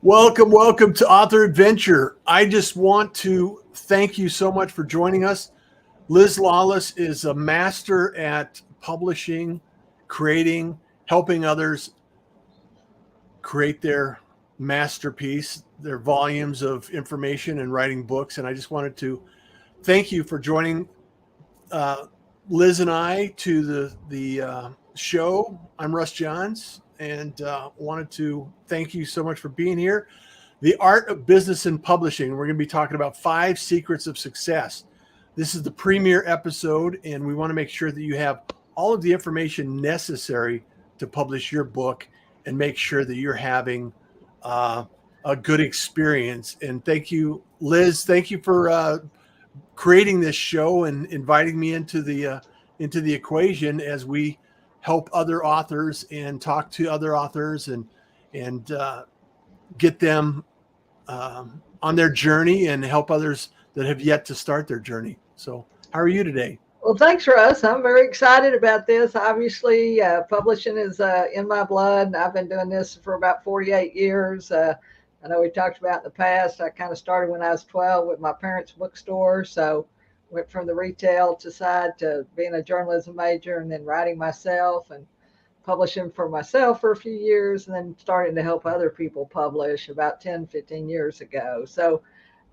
Welcome to Author Adventure. I just want to thank you so much for joining us. Liz Lawless is a master at publishing, creating, helping others create their masterpiece, their volumes of information and writing books. And I just wanted to thank you for joining Liz and I to the show. I'm Russ Johns, and wanted to thank you so much for being here. The Art of Business and Publishing. We're going to be talking about 5 secrets of success. This is the premiere episode, and we want to make sure that you have all of the information necessary to publish your book and make sure that you're having a good experience. And thank you, Liz. Thank you for creating this show and inviting me into the equation as we help other authors and talk to other authors and get them on their journey and help others that have yet to start their journey. So how are you today? Well, thanks, Russ. I'm very excited about this. Obviously, publishing is in my blood. I've been doing this for about 48 years. I know we talked about in the past, I kind of started when I was 12 with my parents' bookstore. So went from the retail side to being a journalism major and then writing myself and publishing for myself for a few years and then starting to help other people publish about 10, 15 years ago. So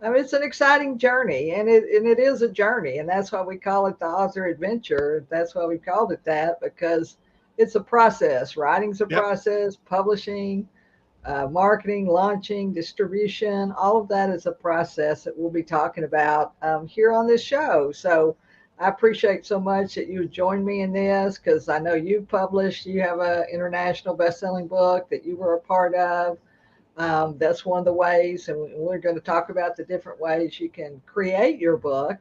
it's an exciting journey, and it is a journey, and that's why we call it the author adventure. That's why we called it that, because it's a process. Writing's a process, publishing, marketing, launching, distribution, all of that is a process that we'll be talking about here on this show. So I appreciate so much that you joined me in this, because I know you've published, you have an international best-selling book that you were a part of. That's one of the ways, and we're going to talk about the different ways you can create your book.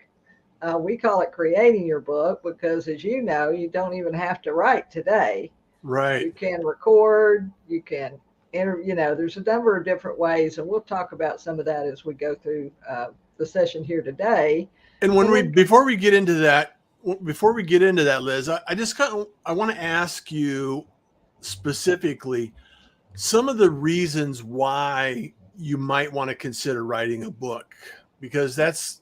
We call it creating your book because, as you know, you don't even have to write today. Right. You can record, you can there's a number of different ways, and we'll talk about some of that as we go through the session here today. And before we get into that, Liz, I want to ask you specifically some of the reasons why you might want to consider writing a book, because that's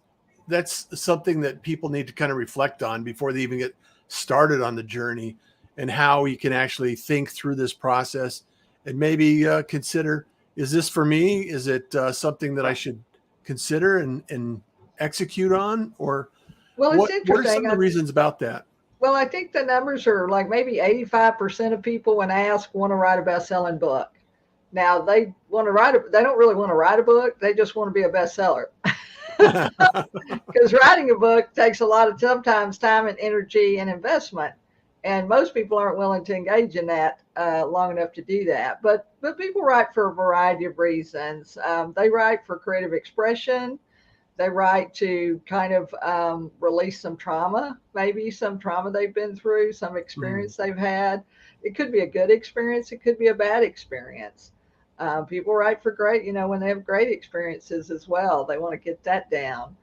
something that people need to kind of reflect on before they even get started on the journey, and how you can actually think through this process and maybe consider, is this for me? Is it something that I should consider and execute on? Or well, it's interesting. What are some of the reasons about that? Well, I think the numbers are like maybe 85% of people, when asked, want to write a best-selling book. Now they don't really want to write a book. They just want to be a bestseller. Because writing a book takes a lot of sometimes time and energy and investment. And most people aren't willing to engage in that long enough to do that. But people write for a variety of reasons. They write for creative expression. They write to kind of release some trauma, maybe some trauma they've been through, some experience they've had. It could be a good experience. It could be a bad experience. People write for great, when they have great experiences as well. They want to get that down.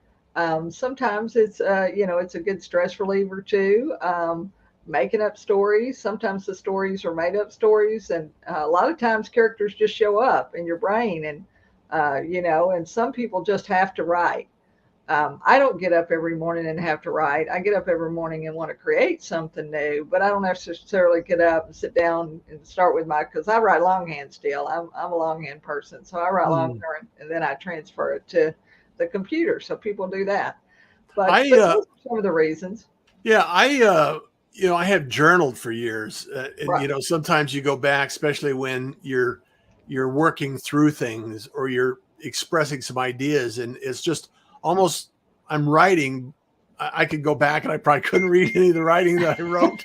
Sometimes it's, it's a good stress reliever too. Making up stories. Sometimes the stories are made up stories. And a lot of times characters just show up in your brain, and and some people just have to write. I don't get up every morning and have to write. I get up every morning and want to create something new, but I don't necessarily get up and sit down and start with because I write longhand still. I'm a longhand person. So I write longhand and then I transfer it to the computer. So people do that. But those are some of the reasons. Yeah, I have journaled for years. And, sometimes you go back, especially when you're working through things or you're expressing some ideas, and it's just almost, I'm writing. I could go back and I probably couldn't read any of the writing that I wrote.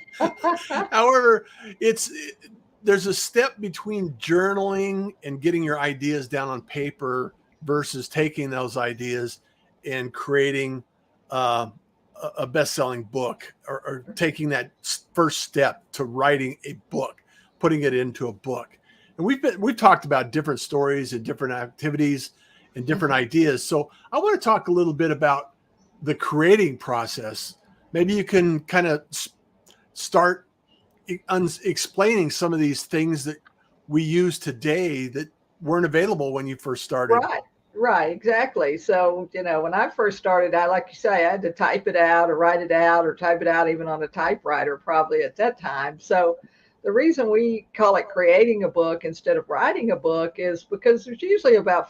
However, there's a step between journaling and getting your ideas down on paper versus taking those ideas and creating a best-selling book, or taking that first step to writing a book, putting it into a book. And we've talked about different stories and different activities and different ideas. So I want to talk a little bit about the creating process. Maybe you can kind of start explaining some of these things that we use today that weren't available when you first started. Right, right, exactly. So, when I first started, like you say, I had to type it out or write it out or type it out even on a typewriter probably at that time. So, the reason we call it creating a book instead of writing a book is because there's usually about,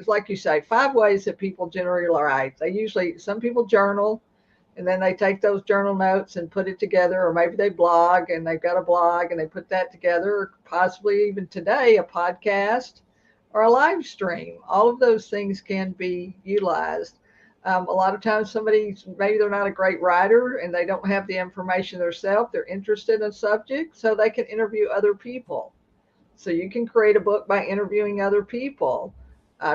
like you say, 5 ways that people generally write. Some people journal, and then they take those journal notes and put it together, or maybe they blog and they've got a blog and they put that together, or possibly even today a podcast or a live stream. All of those things can be utilized. A lot of times maybe they're not a great writer and they don't have the information themselves. They're interested in a subject, so they can interview other people. So you can create a book by interviewing other people.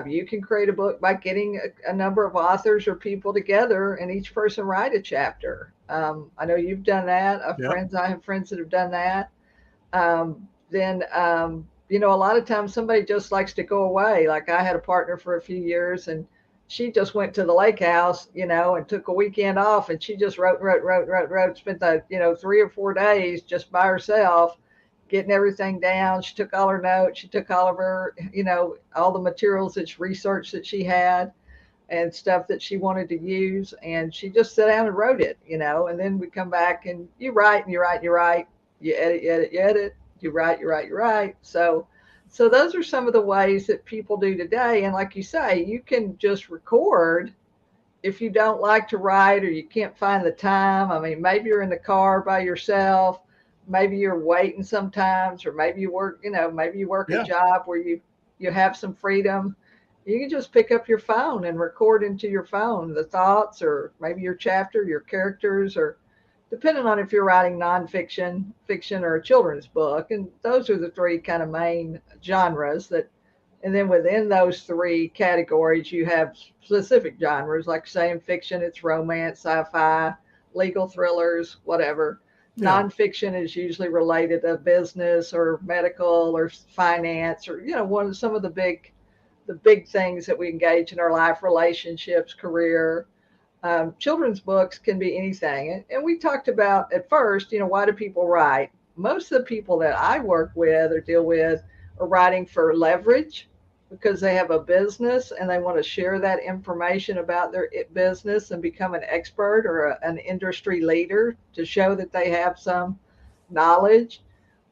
You can create a book by getting a number of authors or people together and each person write a chapter. I know you've done that. Yeah. I have friends that have done that. Then a lot of times somebody just likes to go away. Like I had a partner for a few years, and she just went to the lake house, and took a weekend off, and she just wrote, spent the, 3 or 4 days just by herself, getting everything down. She took all her notes. She took all of her, all the materials research that she had and stuff that she wanted to use. And she just sat down and wrote it, and then we come back and you write and you write and you write, you edit, you edit, you edit, you write, you write, you write. So those are some of the ways that people do today. And like you say, you can just record if you don't like to write or you can't find the time. I mean, maybe you're in the car by yourself. Maybe you're waiting sometimes, or maybe you work, a Yeah. job where you have some freedom. You can just pick up your phone and record into your phone the thoughts, or maybe your chapter, your characters, or depending on if you're writing nonfiction, fiction, or a children's book. And those are the three kind of main genres and then within those three categories, you have specific genres. Like say in fiction, it's romance, sci-fi, legal thrillers, whatever. Yeah. Nonfiction is usually related to business or medical or finance, or some of the big things that we engage in our life, relationships, career. Children's books can be anything. And we talked about at first, why do people write? Most of the people that I work with or deal with are writing for leverage, because they have a business and they want to share that information about their business and become an expert or an industry leader to show that they have some knowledge.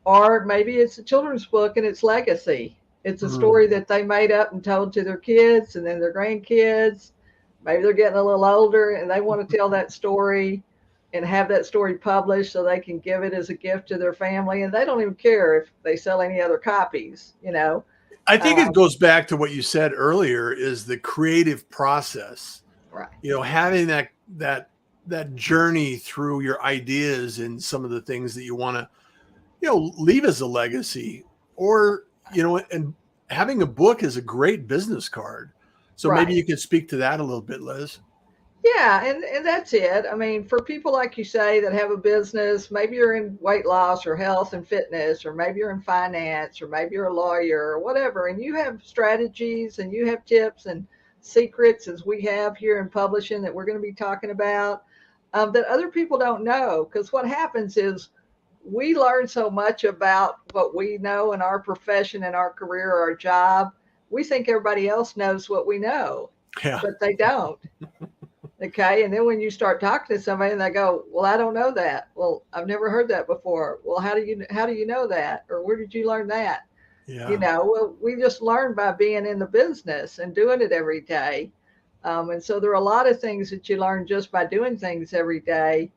Or maybe it's a children's book and it's legacy. It's a Mm. story that they made up and told to their kids and then their grandkids. Maybe they're getting a little older and they want to tell that story and have that story published so they can give it as a gift to their family. And they don't even care if they sell any other copies. I think it Um, goes back to what you said earlier, is the creative process. right, Having that journey through your ideas and some of the things that you want to, leave as a legacy, or, and having a book is a great business card. So maybe right. you could speak to that a little bit, Liz. Yeah, and that's it. I mean, for people like you say that have a business, maybe you're in weight loss or health and fitness, or maybe you're in finance, or maybe you're a lawyer or whatever, and you have strategies and you have tips and secrets, as we have here in publishing that we're going to be talking about, that other people don't know. Because what happens is we learn so much about what we know in our profession and our career or our job. We think everybody else knows what we know, Yeah. but they don't. Okay. And then when you start talking to somebody and they go, well, I don't know that. Well, I've never heard that before. Well, how do you know that? Or where did you learn that? Yeah. Well, we just learn by being in the business and doing it every day. And so there are a lot of things that you learn just by doing things every day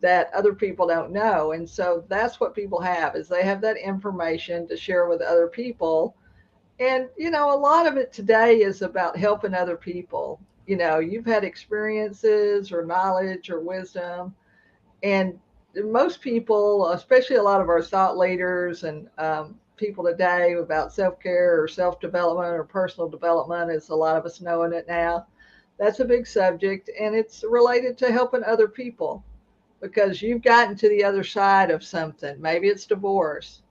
that other people don't know. And so that's what people have, is they have that information to share with other people. And, a lot of it today is about helping other people. You've had experiences or knowledge or wisdom. And most people, especially a lot of our thought leaders and people today about self care or self development or personal development, as a lot of us knowing it now, that's a big subject. And it's related to helping other people, because you've gotten to the other side of something. Maybe it's divorce.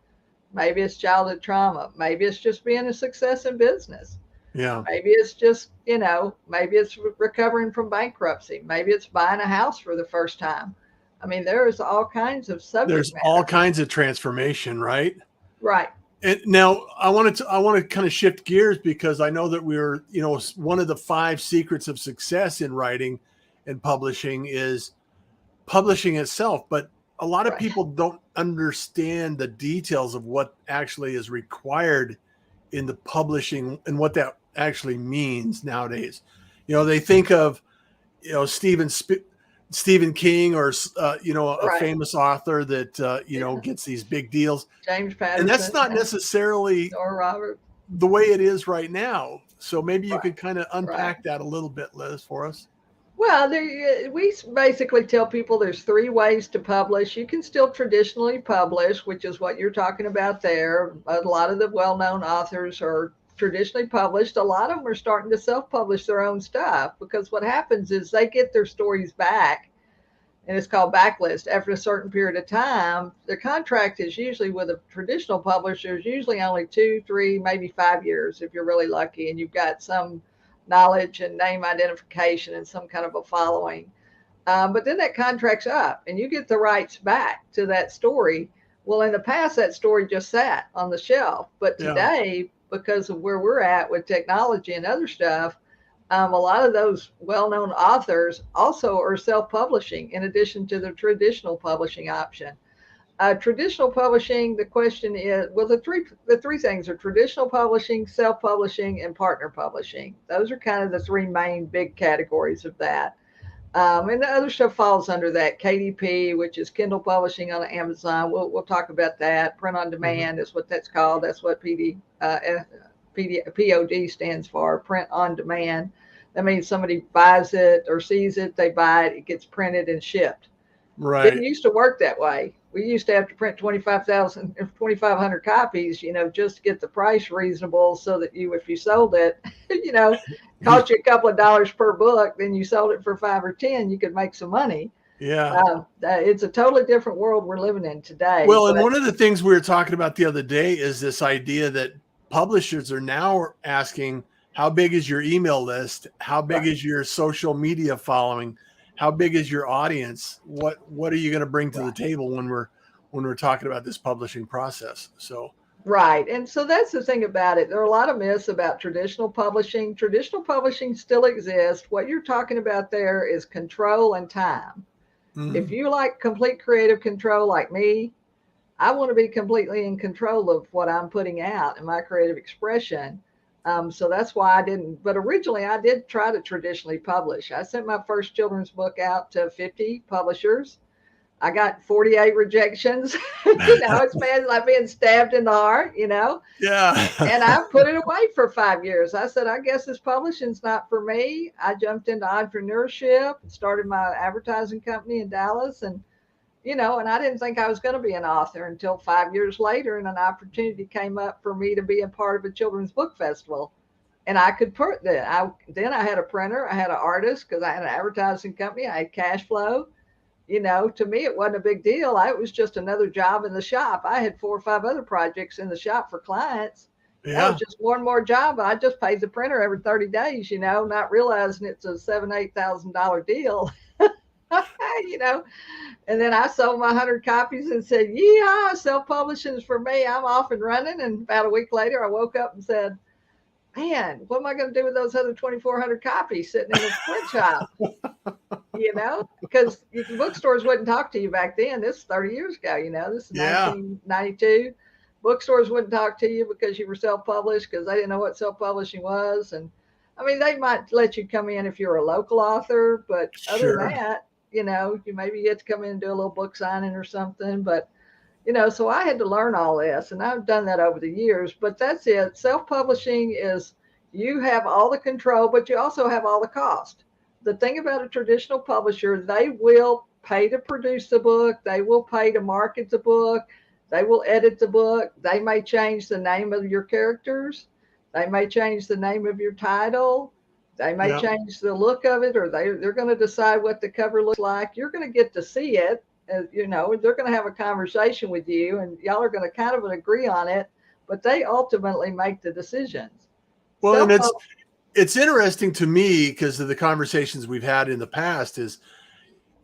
Maybe it's childhood trauma. Maybe it's just being a success in business. Yeah. Maybe it's just, maybe it's recovering from bankruptcy. Maybe it's buying a house for the first time. I mean, there is all kinds of subject There's all matter. kinds of transformation, right? Right. And now I want to kind of shift gears because I know that we're, one of the 5 secrets of success in writing and publishing is publishing itself. But a lot of Right. people don't understand the details of what actually is required in the publishing and what that actually means nowadays. They think of, Stephen King or, a Right. famous author that, Yeah. gets these big deals. James And that's Patterson, not necessarily or Robert. the way it is right now. So maybe you Right. could kind of Right. unpack that a little bit, Liz, for us. Well, we basically tell people there's 3 ways to publish. You can still traditionally publish, which is what you're talking about there. A lot of the well-known authors are traditionally published. A lot of them are starting to self-publish their own stuff because what happens is they get their stories back, and it's called backlist. After a certain period of time, their contract is usually with a traditional publisher is usually only 2, 3, maybe 5 years if you're really lucky, and you've got some knowledge and name identification and some kind of a following. But then that contract's up, and you get the rights back to that story. Well, in the past, that story just sat on the shelf, but Yeah. today, because of where we're at with technology and other stuff, a lot of those well-known authors also are self-publishing in addition to the traditional publishing option. Traditional publishing, the question is, well, the three things are traditional publishing, self-publishing, and partner publishing. Those are kind of the 3 main big categories of that. And the other stuff falls under that. KDP, which is Kindle publishing on Amazon. We'll talk about that. Print on demand is what that's called. That's what POD stands for, print on demand. That means somebody buys it or sees it, they buy it, it gets printed and shipped. Didn't Right. used to work that way. We used to have to print 2,500 copies, just to get the price reasonable so that if you sold it, cost you a couple of dollars per book, then you sold it for 5 or 10, you could make some money. Yeah. It's a totally different world we're living in today. Well, and But one of the things we were talking about the other day is this idea that publishers are now asking, how big is your email list? How big right, is your social media following? How big is your audience? What are you going to bring to the right. table when we're talking about this publishing process? So Right. And so that's the thing about it. There are a lot of myths about traditional publishing. Traditional publishing still exists. What you're talking about there is control and time. If you like complete creative control like me, I want to be completely in control of what I'm putting out and my creative expression. So that's why I didn't. But originally, I did try to traditionally publish. I sent my first children's book out to 50 publishers. I got 48 rejections. It's bad like being stabbed in the heart. yeah. And I put it away for 5 years. I said, I guess this publishing's not for me. I jumped into entrepreneurship and started my advertising company in Dallas. And I didn't think I was going to be an author until 5 years later. And an opportunity came up for me to be a part of a children's book festival. And I could put that. Then I had a printer, I had an artist because I had an advertising company, I had cash flow. To me, it wasn't a big deal. It was just another job in the shop. I had 4 or 5 other projects in the shop for clients. That was Yeah. just one more job. I just paid the printer every 30 days, not realizing it's a $7,000-8,000 deal. you know, and then I sold my 100 copies and said, yeah, self-publishing is for me. I'm off and running. And about a week later, I woke up and said, man, what am I going to do with those other 2,400 copies sitting in the print shop? Because bookstores wouldn't talk to you back then. This is 30 years ago, this is Yeah. 1992. Bookstores wouldn't talk to you because you were self-published because they didn't know what self-publishing was. And I mean, they might let you come in if you're a local author, but other than Sure. that, you maybe get to come in and do a little book signing or something. But so I had to learn all this, and I've done that over the years. But that's it. Self-publishing is you have all the control, but you also have all the cost. The thing about a traditional publisher, they will pay to produce the book, they will pay to market the book, they will edit the book, they may change the name of your characters, they may change the name of your title, they may Yeah. change the look of it, or they're going to decide what the cover looks like. You're going to get to see it. They're going to have a conversation with you, and y'all are going to kind of agree on it, but they ultimately make the decisions. Well, and Self it's interesting to me because of the conversations we've had in the past is,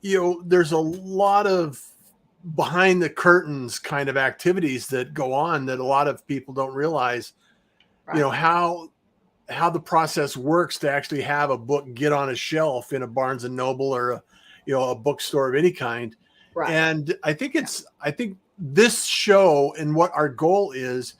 there's a lot of behind the curtains kind of activities that go on that a lot of people don't realize, Right. How the process works to actually have a book get on a shelf in a Barnes and Noble or a bookstore of any kind. Right. And I think I think this show and what our goal is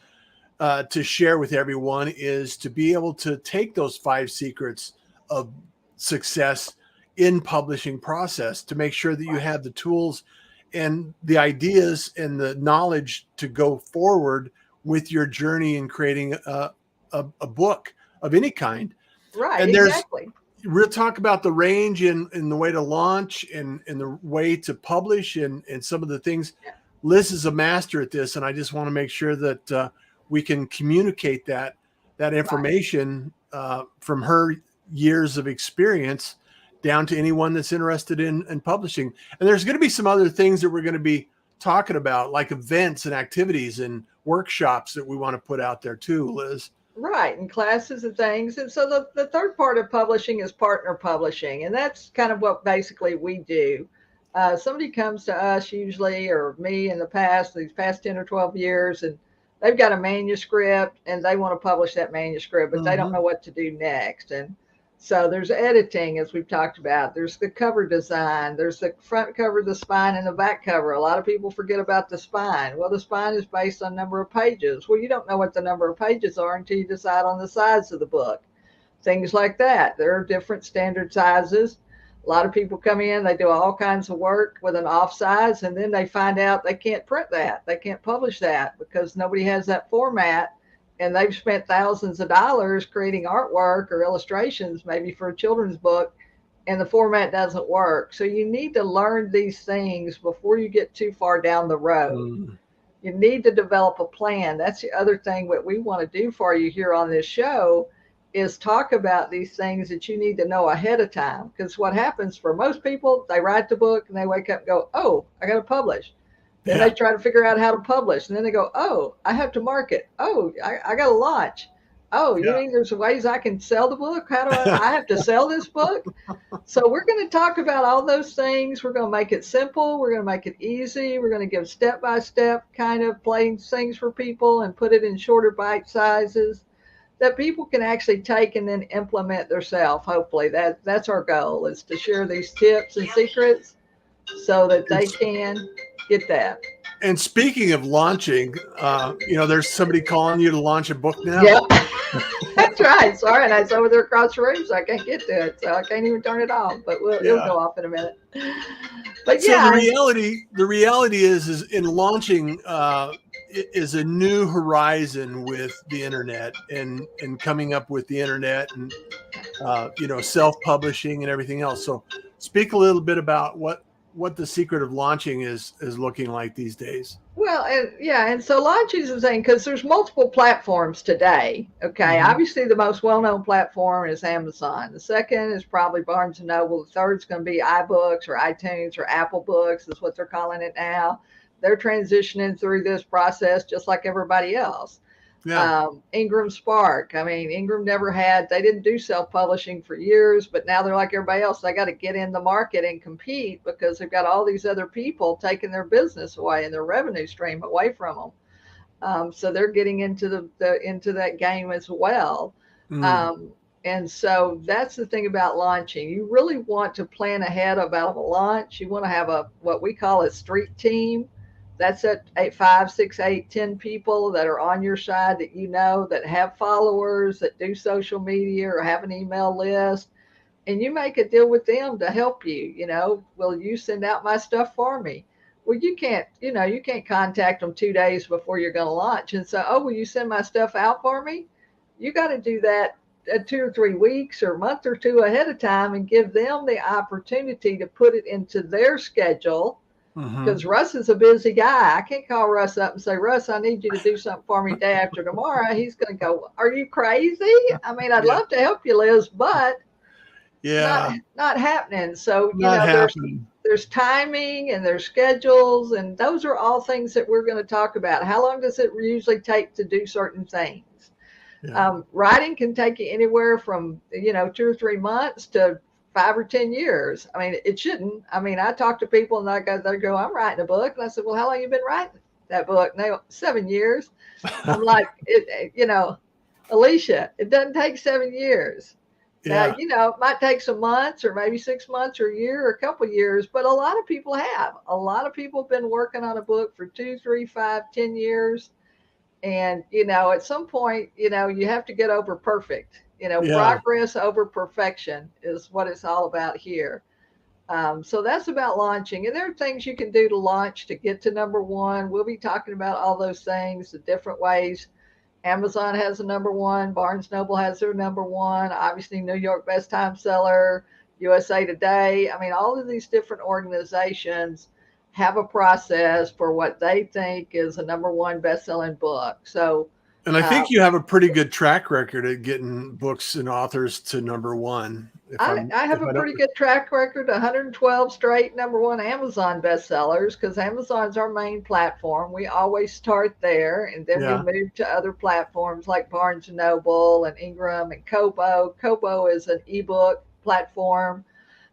to share with everyone is to be able to take those 5 secrets of success in publishing process to make sure that you have the tools and the ideas and the knowledge to go forward with your journey in creating a book of any kind. Right. And exactly. We'll talk about the range in the way to launch and the way to publish and some of the things. Yeah. Liz is a master at this, and I just want to make sure that we can communicate that information from her years of experience down to anyone that's interested in publishing. And there's going to be some other things that we're going to be talking about, like events and activities and workshops that we want to put out there too, Liz. Right, and classes and things. And so the third part of publishing is partner publishing. And that's kind of what basically we do. Somebody comes to us usually, or me in the past, these past 10 or 12 years, and they've got a manuscript and they want to publish that manuscript, but they don't know what to do next. And so there's editing, as we've talked about. There's the cover design. There's the front cover, the spine, and the back cover. A lot of people forget about the spine. Well, the spine is based on number of pages. Well, you don't know what the number of pages are until you decide on the size of the book. Things like that. There are different standard sizes. A lot of people come in, they do all kinds of work with an off size, and then they find out they can't print that. They can't publish that because nobody has that format. And they've spent thousands of dollars creating artwork or illustrations, maybe for a children's book, and the format doesn't work. So you need to learn these things before you get too far down the road. You need to develop a plan. That's the other thing that we want to do for you here on this show is talk about these things that you need to know ahead of time. Because what happens for most people, they write the book and they wake up and go, oh, I got to publish. Then they try to figure out how to publish. And then they go, oh, I have to market. Oh, I got to launch. Oh, you mean there's ways I can sell the book? How do I have to sell this book? So we're going to talk about all those things. We're going to make it simple. We're going to make it easy. We're going to give step-by-step kind of plain things for people and put it in shorter bite sizes that people can actually take and then implement themselves. Hopefully that's our goal, is to share these tips and secrets so that they can get that. And speaking of launching, there's somebody calling you to launch a book now. Yep. That's right. Sorry, and it's over there across the room, so I can't get to it. So I can't even turn it off, but it'll go off in a minute. But so the reality is in launching is a new horizon with the internet and coming up with the internet and self-publishing and everything else. So speak a little bit about what the secret of launching is looking like these days. Well, and so launching is the thing, because there's multiple platforms today. Okay, obviously the most well-known platform is Amazon. The second is probably Barnes and Noble. The third is going to be iBooks or iTunes or Apple Books is what they're calling it now. They're transitioning through this process just like everybody else. Yeah. Ingram Spark. I mean, Ingram they didn't do self-publishing for years, but now they're like everybody else. They got to get in the market and compete because they've got all these other people taking their business away and their revenue stream away from them. So they're getting into into that game as well. And so that's the thing about launching. You really want to plan ahead about a launch. You want to have what we call a street team. That's at 5, 6, 8, 10 people that are on your side that have followers, that do social media or have an email list. And you make a deal with them to help you. Will you send out my stuff for me? Well, you can't contact them 2 days before you're going to launch and say, oh, will you send my stuff out for me? You got to do that 2 or 3 weeks or a month or two ahead of time and give them the opportunity to put it into their schedule. Because Russ is a busy guy. I can't call Russ up and say, Russ, I need you to do something for me day after tomorrow. He's going to go, are you crazy? I mean, I'd love to help you, Liz, but not happening. So, there's timing and there's schedules, and those are all things that we're going to talk about. How long does it usually take to do certain things? Writing can take you anywhere from, 2 or 3 months to 5 or 10 years. I mean, it shouldn't. I mean, I talk to people and they go, I'm writing a book. And I said, well, how long have you been writing that book? And they go, 7 years. I'm like, Alicia, it doesn't take 7 years. Now, Yeah. it might take some months or maybe 6 months or a year or a couple of years, but a lot of people have. A lot of people have been working on a book for 2, 3, 5, 10 years. And, at some point, you have to get over perfect. Yeah. Progress over perfection is what it's all about here. So that's about launching. And there are things you can do to launch to get to number one. We'll be talking about all those things, the different ways. Amazon has a number one. Barnes Noble has their number one. Obviously, New York Best Time Seller, USA Today. I mean, all of these different organizations have a process for what they think is a number one best-selling book. So, And I think you have a pretty good track record at getting books and authors to number one. I have a pretty good track record, 112 straight number one Amazon bestsellers, because Amazon's our main platform. We always start there, and then we Yeah. move to other platforms like Barnes & Noble and Ingram and Kobo. Kobo is an ebook platform.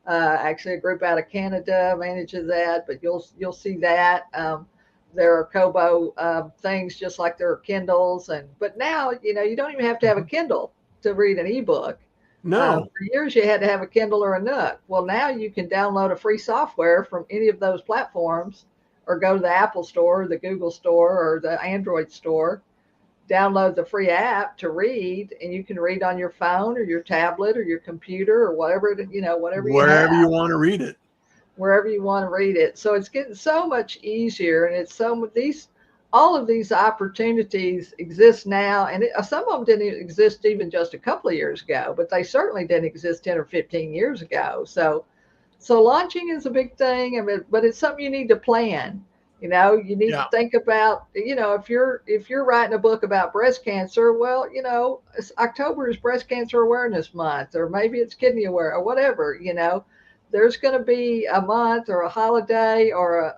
Actually, a group out of Canada manages that, but you'll see that. There are Kobo things just like there are Kindles, but now you don't even have to have a Kindle to read an ebook. No. For years, you had to have a Kindle or a Nook. Well, now you can download a free software from any of those platforms, or go to the Apple Store, the Google Store, or the Android Store. Download the free app to read, and you can read on your phone or your tablet or your computer or whatever whatever you Wherever you have, want to read it. wherever you want to read it. So it's getting so much easier, and it's all of these opportunities exist now, and some of them didn't exist even just a couple of years ago, but they certainly didn't exist 10 or 15 years ago. So launching is a big thing, but it's something you need to plan. You need to Yeah. think about, if you're writing a book about breast cancer, well, October is Breast Cancer Awareness Month, or maybe it's kidney aware, or whatever. There's going to be a month or a holiday or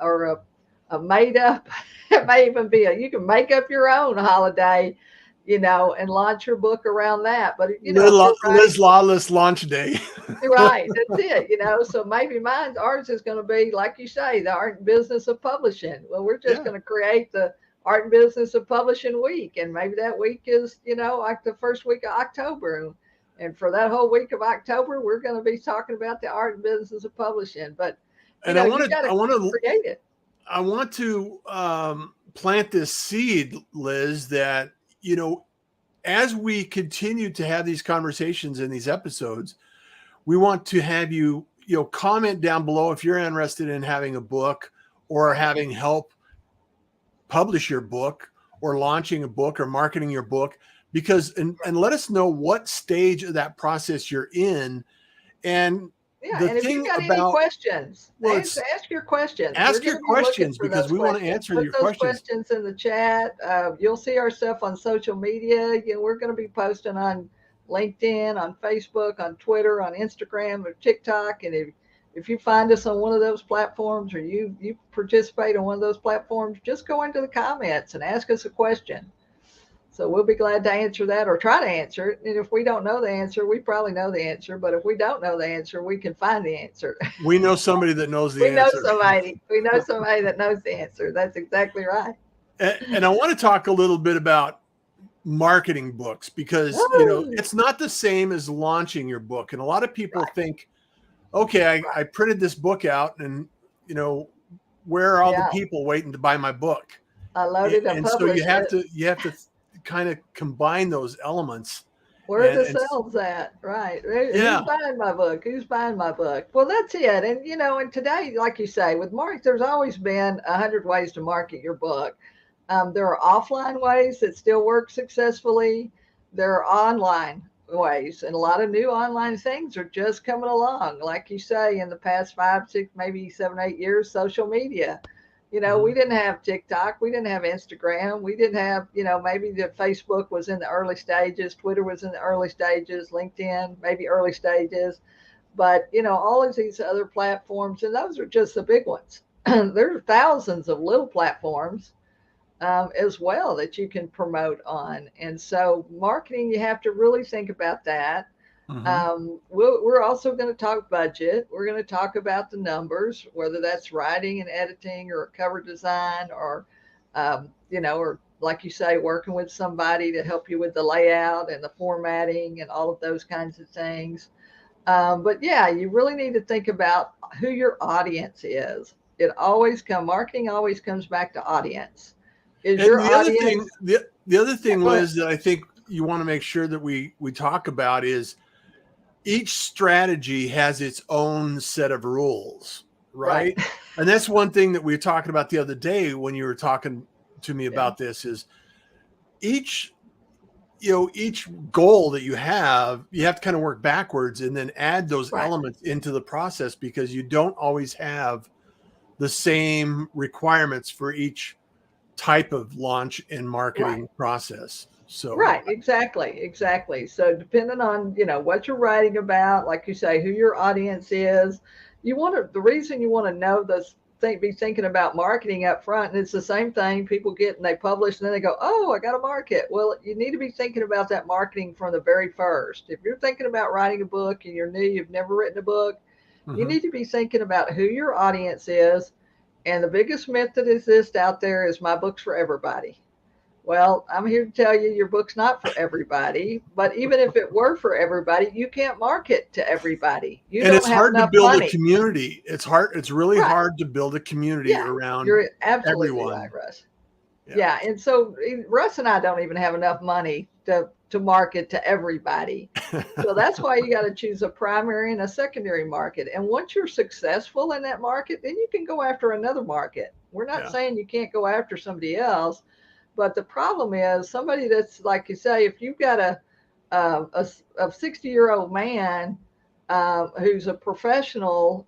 a made up. It may even be you can make up your own holiday, and launch your book around that. But if you're Liz Lawless launch day. right, that's it. So maybe ours is going to be, like you say, the art and business of publishing. Well, we're just going to create the art and business of publishing week, and maybe that week is like the first week of October, and for that whole week of October, we're going to be talking about the art and business of publishing. But And I you got to create it. I want to plant this seed, Liz, that as we continue to have these conversations in these episodes, we want to have you comment down below if you're interested in having a book, or having help publish your book, or launching a book, or marketing your book, because and let us know what stage of that process you're in. And and if you got any questions, ask your questions. Ask your questions, because we want to answer your questions. Put those questions in the chat. You'll see our stuff on social media. We're going to be posting on LinkedIn, on Facebook, on Twitter, on Instagram, or TikTok. And if you find us on one of those platforms, or you participate on one of those platforms, just go into the comments and ask us a question. So we'll be glad to answer that, or try to answer it. And if we don't know the answer, we probably know the answer. But if we don't know the answer, we can find the answer. We know somebody that knows the answer. We know somebody that knows the answer. That's exactly right. And I want to talk a little bit about marketing books, because it's not the same as launching your book. And a lot of people think, okay, I printed this book out, and where are all the people waiting to buy my book? I loaded and so you have to kind of combine those elements. Where are the sales at? Right. Who's buying my book? Who's buying my book? Well, that's it. And, and today, like you say, with market, there's always been 100 ways to market your book. There are offline ways that still work successfully. There are online ways, and a lot of new online things are just coming along. Like you say, in the past 5, 6, maybe 7, 8 years, social media. We didn't have TikTok. We didn't have Instagram. We didn't have, maybe the Facebook was in the early stages. Twitter was in the early stages. LinkedIn, maybe early stages. But, all of these other platforms, and those are just the big ones. There are thousands of little platforms as well that you can promote on. And so marketing, you have to really think about that. Mm-hmm. We're also going to talk budget. We're going to talk about the numbers, whether that's writing and editing or cover design or like you say, working with somebody to help you with the layout and the formatting and all of those kinds of things. But yeah, you really need to think about who your audience is. Marketing always comes back to audience. Is And your the other thing, audience? the other Yeah, thing, go ahead. Liz, that I think you want to make sure that we talk about is each strategy has its own set of rules, Right. right? And that's one thing that we were talking about the other day when you were talking to me Yeah. about this is each each goal that you have to kind of work backwards and then add those Right. elements into the process because you don't always have the same requirements for each type of launch and Right. marketing process. So, Right, exactly, exactly. So depending on, what you're writing about, like you say, who your audience is, the reason you want to know those be thinking about marketing up front, and it's the same thing people get and they publish and then they go, oh, I got a market. Well, you need to be thinking about that marketing from the very first. If you're thinking about writing a book and you're new, you've never written a book, you mhm. need to be thinking about who your audience is. And the biggest myth that exists out there is my book's for everybody. Well, I'm here to tell you your book's not for everybody, but even if it were for everybody, you can't market to everybody. You And don't it's have hard to enough build a money. community. It's really Right. hard to build a community Yeah. around You're absolutely right, everyone. Russ. Yeah. Yeah. And so Russ and I don't even have enough money to market to everybody. So that's why you got to choose a primary and a secondary market. And once you're successful in that market, then you can go after another market. We're not Yeah. saying you can't go after somebody else, but the problem is somebody that's like you say, if you've got a 60-year-old man who's a professional,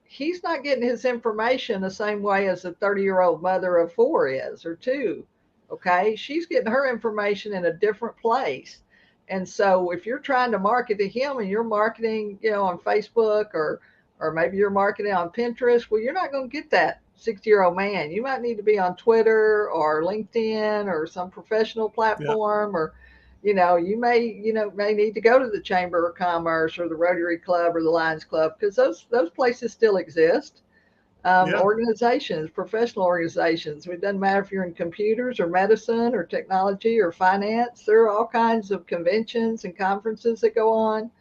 he's not getting his information the same way as a 30-year-old mother of four is or two. Okay, she's getting her information in a different place. And so if you're trying to market to him and you're marketing, on Facebook or maybe you're marketing on Pinterest, well, you're not going to get that 60-year-old man. You might need to be on Twitter or LinkedIn or some professional Yeah. platform, or you may need to go to the Chamber of Commerce or the Rotary Club or the Lions Club, because those places still exist. Yeah. Organizations, professional organizations. It doesn't matter if you're in computers or medicine or technology or finance. There are all kinds of conventions and conferences that go on.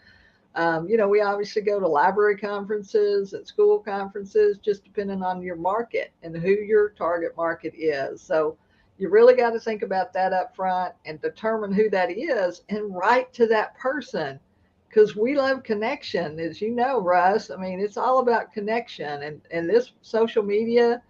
We obviously go to library conferences and school conferences, just depending on your market and who your target market is. So you really got to think about that up front and determine who that is and write to that person, because we love connection, as you know, Russ. I mean, it's all about connection, and this social media.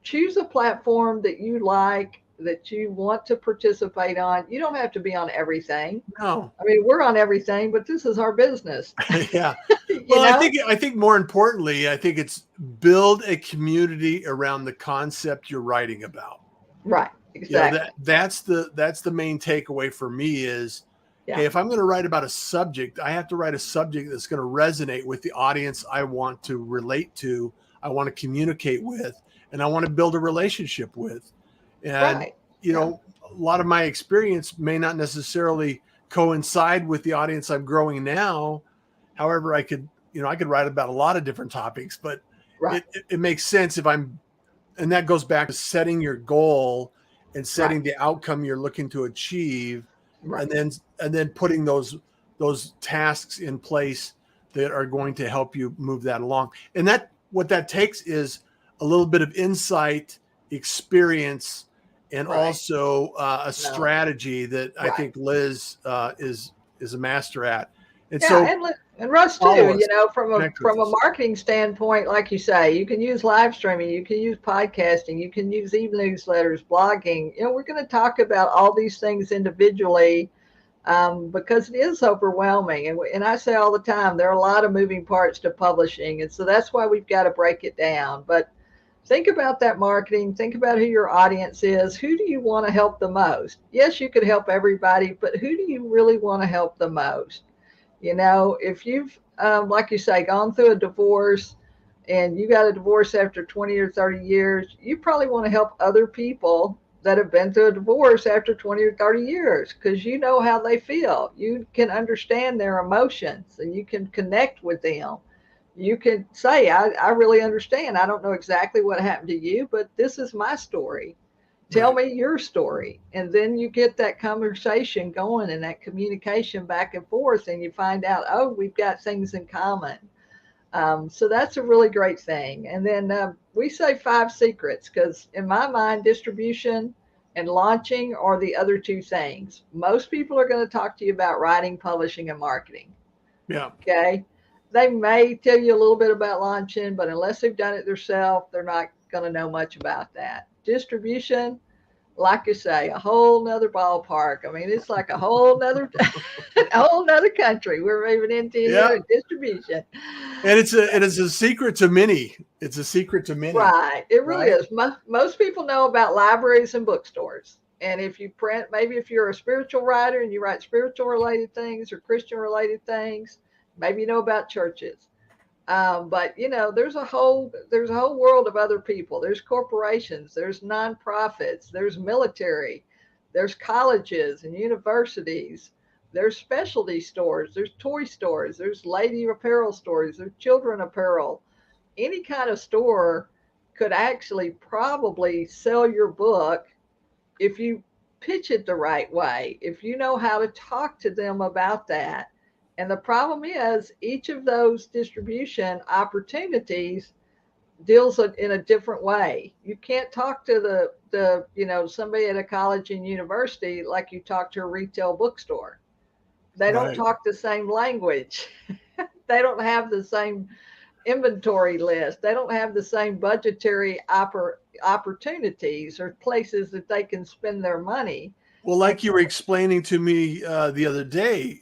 Choose a platform that you like, that you want to participate on. You don't have to be on everything. No. I mean, we're on everything, but this is our business. Yeah. you Well, I know? think I think more importantly, I think it's build a community around the concept you're writing about. Right. Exactly. That's the main takeaway for me is, Yeah. hey, if I'm going to write about a subject, I have to write a subject that's going to resonate with the audience I want to relate to, I want to communicate with, and I want to build a relationship with. And Right. Yeah. a lot of my experience may not necessarily coincide with the audience I'm growing now. However, I could write about a lot of different topics, but Right. it makes sense if I'm, and that goes back to setting your goal and Right. setting the outcome you're looking to achieve, Right. and then putting those tasks in place that are going to help you move that along. And that what that takes is a little bit of insight, experience, and Right. also a No. strategy that I Right. think Liz is a master at. And Yeah, so and Russ too. follow us, From a connect with us. marketing standpoint, like you say, you can use live streaming, you can use podcasting, you can use e-newsletters, blogging. We're going to talk about all these things individually, because it is overwhelming. And I say all the time, there are a lot of moving parts to publishing, and so that's why we've got to break it down. But think about that marketing. Think about who your audience is. Who do you want to help the most? Yes, you could help everybody, but who do you really want to help the most? If you've, like you say, gone through a divorce and you got a divorce after 20 or 30 years, you probably want to help other people that have been through a divorce after 20 or 30 years, because you know how they feel. You can understand their emotions and you can connect with them. You can say, I really understand. I don't know exactly what happened to you, but this is my story. Tell Right. me your story. And then you get that conversation going and that communication back and forth, and you find out, oh, we've got things in common. So that's a really great thing. And then we say 5 secrets because, in my mind, distribution and launching are the other 2 things. Most people are going to talk to you about writing, publishing, and marketing. Yeah. Okay. They may tell you a little bit about launching, but unless they've done it themselves, they're not going to know much about that. Distribution, like you say, a whole nother ballpark. I mean, it's like a whole nother, a whole nother country we're moving into Yeah. here in distribution. And it's a secret to many. It's a secret to many, Right. It really right? is. Most people know about libraries and bookstores. And if you print, maybe if you're a spiritual writer and you write spiritual related things or Christian related things, maybe you know about churches. But there's a whole world of other people. There's corporations, there's nonprofits, there's military, there's colleges and universities, there's specialty stores, there's toy stores, there's lady apparel stores, there's children apparel. Any kind of store could actually probably sell your book if you pitch it the right way, if you know how to talk to them about that. And the problem is, each of those distribution opportunities deals in a different way. You can't talk to the somebody at a college and university like you talk to a retail bookstore. They don't Right. talk the same language. They don't have the same inventory list. They don't have the same budgetary opportunities or places that they can spend their money. Well, And like you were explaining to me the other day,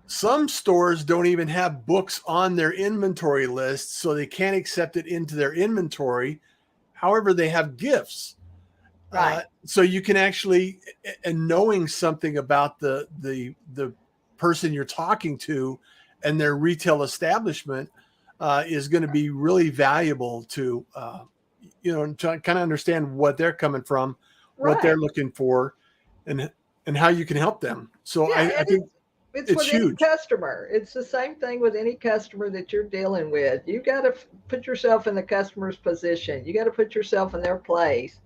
some stores don't even have books on their inventory list, so they can't accept it into their inventory. However, they have gifts. right, So you can actually, and knowing something about the person you're talking to and their retail establishment is going to be really valuable to to kind of understand what they're coming from, what they're right. looking for, and and how you can help them. So Yeah, I and think it's it's with any huge. customer. It's the same thing with any customer that you're dealing with. You got to put yourself in the customer's position. You got to put yourself in their place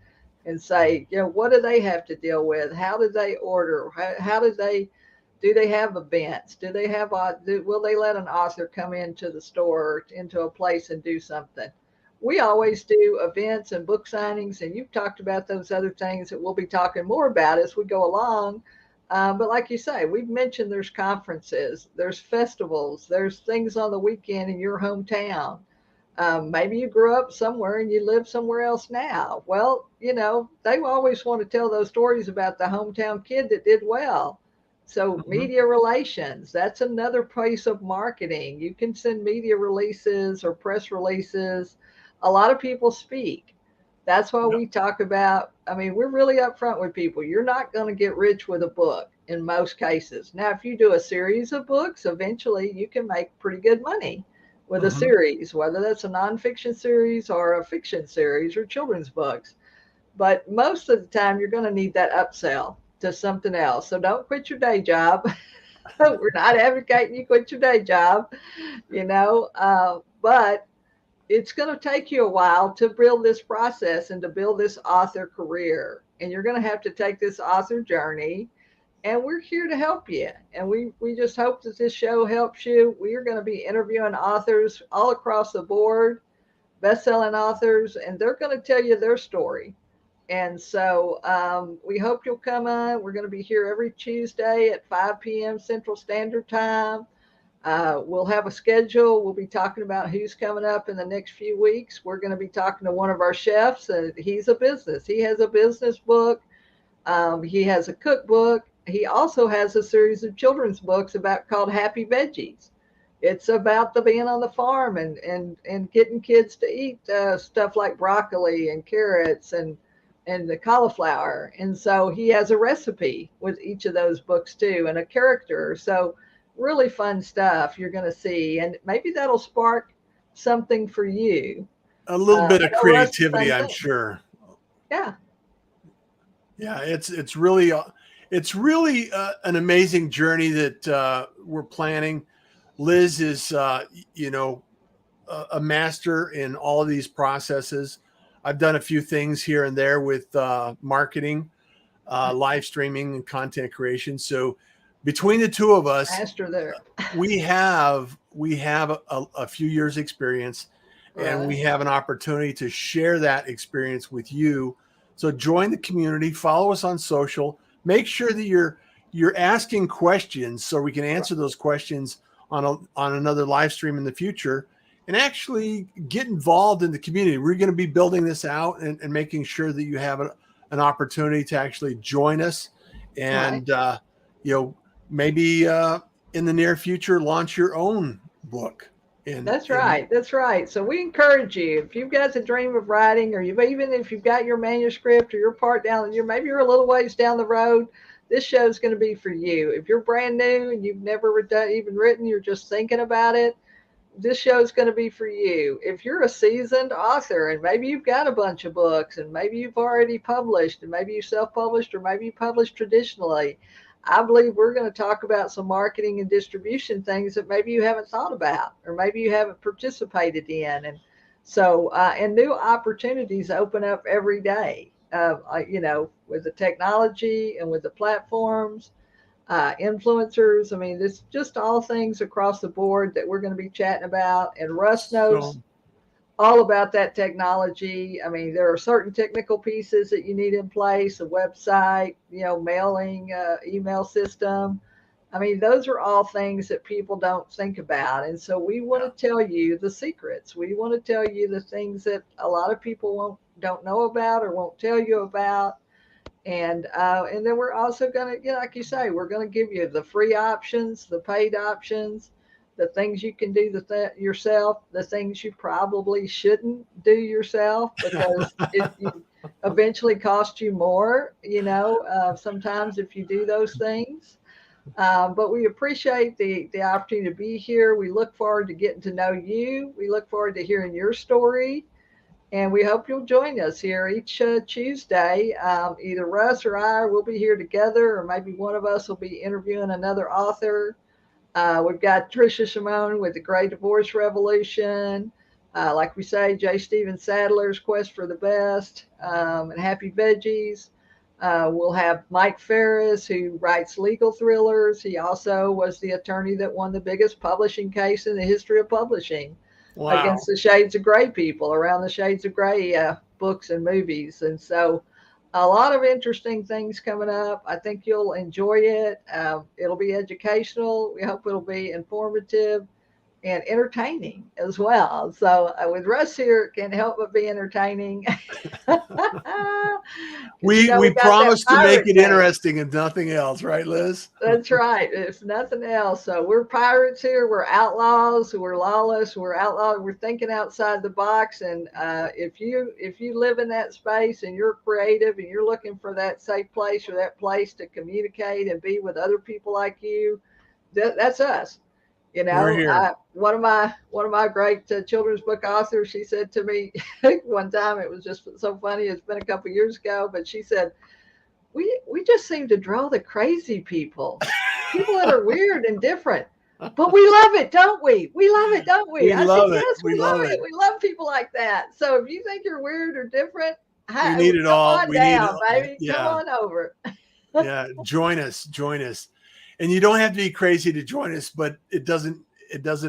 and say, what do they have to deal with? How do they order? How do they have events? Do they have will they let an author come into the store or into a place and do something? We always do events and book signings, and you've talked about those other things that we'll be talking more about as we go along. But like you say, we've mentioned there's conferences, there's festivals, there's things on the weekend in your hometown. Maybe you grew up somewhere and you live somewhere else now. Well, they always want to tell those stories about the hometown kid that did well. So, Mhm. media relations, that's another place of marketing. You can send media releases or press releases. A lot of people speak. That's why Yep. we talk about, I mean, we're really upfront with people. You're not going to get rich with a book in most cases. Now, if you do a series of books, eventually you can make pretty good money with a Mhm. series, whether that's a nonfiction series or a fiction series or children's books. But most of the time, you're going to need that upsell to something else. So don't quit your day job. We're not advocating you quit your day job, but it's going to take you a while to build this process and to build this author career. And you're going to have to take this author journey. And we're here to help you. And we just hope that this show helps you. We are going to be interviewing authors all across the board, best-selling authors, and they're going to tell you their story. And so we hope you'll come on. We're going to be here every Tuesday at 5 p.m. Central Standard Time. We'll have a schedule. We'll be talking about who's coming up in the next few weeks. We're going to be talking to one of our chefs, and he's a business. He has a business book. He has a cookbook. He also has a series of children's books about called Happy Veggies. It's about the being on the farm and getting kids to eat stuff like broccoli and carrots and the cauliflower. And so he has a recipe with each of those books too, and a character. So really fun stuff you're going to see, and maybe that'll spark something for you. A little I bit of know Russ, the creativity, same I'm thing. sure. Yeah, Yeah, it's really an amazing journey that we're planning. Liz is you know a master in all of these processes. I've done a few things here and there with marketing, live streaming, and content creation. So between the two of us, Master there. we have a few years experience, and we Right. have an opportunity to share that experience with you. So join the community, follow us on social, make sure that you're asking questions so we can answer those questions on another live stream in the future, and actually get involved in the community. We're going to be building this out and making sure that you have an opportunity to actually join us, Right. and you know maybe in the near future launch your own book. That's In right. That's right. So we encourage you, if you've got a dream of writing, or even if you've got your manuscript or your part down, maybe you're a little ways down the road, this show is going to be for you. If you're brand new and you've never even written, you're just thinking about it, this show is going to be for you. If you're a seasoned author and maybe you've got a bunch of books and maybe you've already published and maybe you self-published or maybe you published traditionally, I believe we're going to talk about some marketing and distribution things that maybe you haven't thought about or maybe you haven't participated in. And so, and new opportunities open up every day, with the technology and with the platforms, influencers. I mean, it's just all things across the board that we're going to be chatting about. And Russ so knows all about that technology. I mean, there are certain technical pieces that you need in place, a website, mailing, email system. I mean, those are all things that people don't think about. And so we want yeah. to tell you the secrets. We want to tell you the things that a lot of people don't know about or won't tell you about. And then we're also going to, like you say, we're going to give you the free options, the paid options, the things you can do yourself, the things you probably shouldn't do yourself because it eventually cost you more, sometimes if you do those things. But we appreciate the opportunity to be here. We look forward to getting to know you. We look forward to hearing your story. And we hope you'll join us here each Tuesday. Either Russ or I will be here together, or maybe one of us will be interviewing another author. We've got Tricia Simone with The Great Divorce Revolution. Like we say, J. Stephen Sadler's Quest for the Best, and Happy Veggies. We'll have Mike Ferris, who writes legal thrillers. He also was the attorney that won the biggest publishing case in the history of publishing against Wow. the Shades of Grey people around the Shades of Grey books and movies. And so a lot of interesting things coming up. I think you'll enjoy it. It'll be educational. We hope it'll be informative and entertaining as well. So with Russ here, it can't help but be entertaining. We We got that promise to make pirate it thing. interesting and nothing else, right, Liz? That's right. If nothing else. So we're pirates here. We're outlaws. We're lawless. We're outlaws. We're thinking outside the box. And if you live in that space and you're creative and you're looking for that safe place or that place to communicate and be with other people like you, that's us. We're here. One of my great children's book authors, she said to me one time, it was just so funny. It's been a couple of years ago, but she said, we just seem to draw the crazy people that are weird and different. But we love it, don't we? We love it, don't we? We I said, love it. yes, We we love love it. it. We love people like that. So if you think you're weird or different, We hi, need it come all. on We need it down, all. baby. Come Yeah. on over. Yeah. Join us. Join us. And you don't have to be crazy to join us, but it doesn't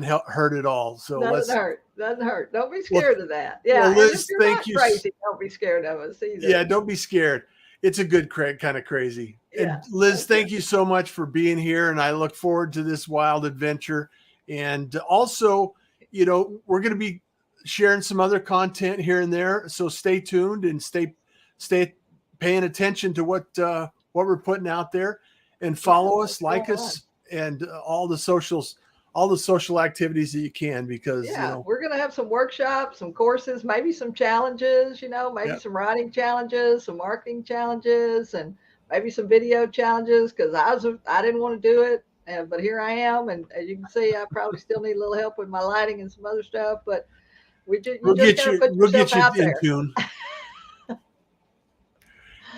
hurt at all. So Doesn't let's hurt. Doesn't hurt. Don't be well scared of that. well Yeah. And if Liz, you're thank not you. crazy, don't be scared of us Yeah, either. don't be scared. It's a good kind of crazy. Yeah. And Liz, That's thank it. you so much for being here. And I look forward to this wild adventure. And also, we're going to be sharing some other content here and there. So stay tuned and stay paying attention to what we're putting out there, and Yeah. follow What's us, like going on? us, and all the social activities that you can, because, Yeah, we're going to have some workshops, some courses, maybe some challenges, maybe yeah, some writing challenges, some marketing challenges, and maybe some video challenges because I didn't want to do it, but here I am, and as you can see, I probably still need a little help with my lighting and some other stuff, but you just got to put we'll yourself get you out in there. tune.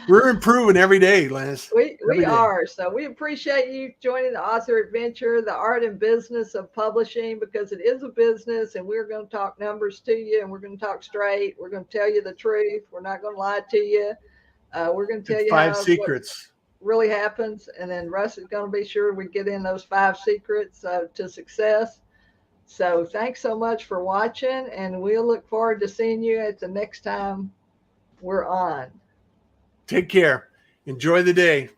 We're improving every day, Liz. We Every day. are. So we appreciate you joining the author adventure, the art and business of publishing, because it is a business, and we're going to talk numbers to you, and we're going to talk straight. We're going to tell you the truth. We're not going to lie to you. We're going to tell And you 5 how secrets. what really happens, and then Russ is going to be sure we get in those 5 secrets to success. So thanks so much for watching, and we'll look forward to seeing you at the next time we're on. Take care. Enjoy the day.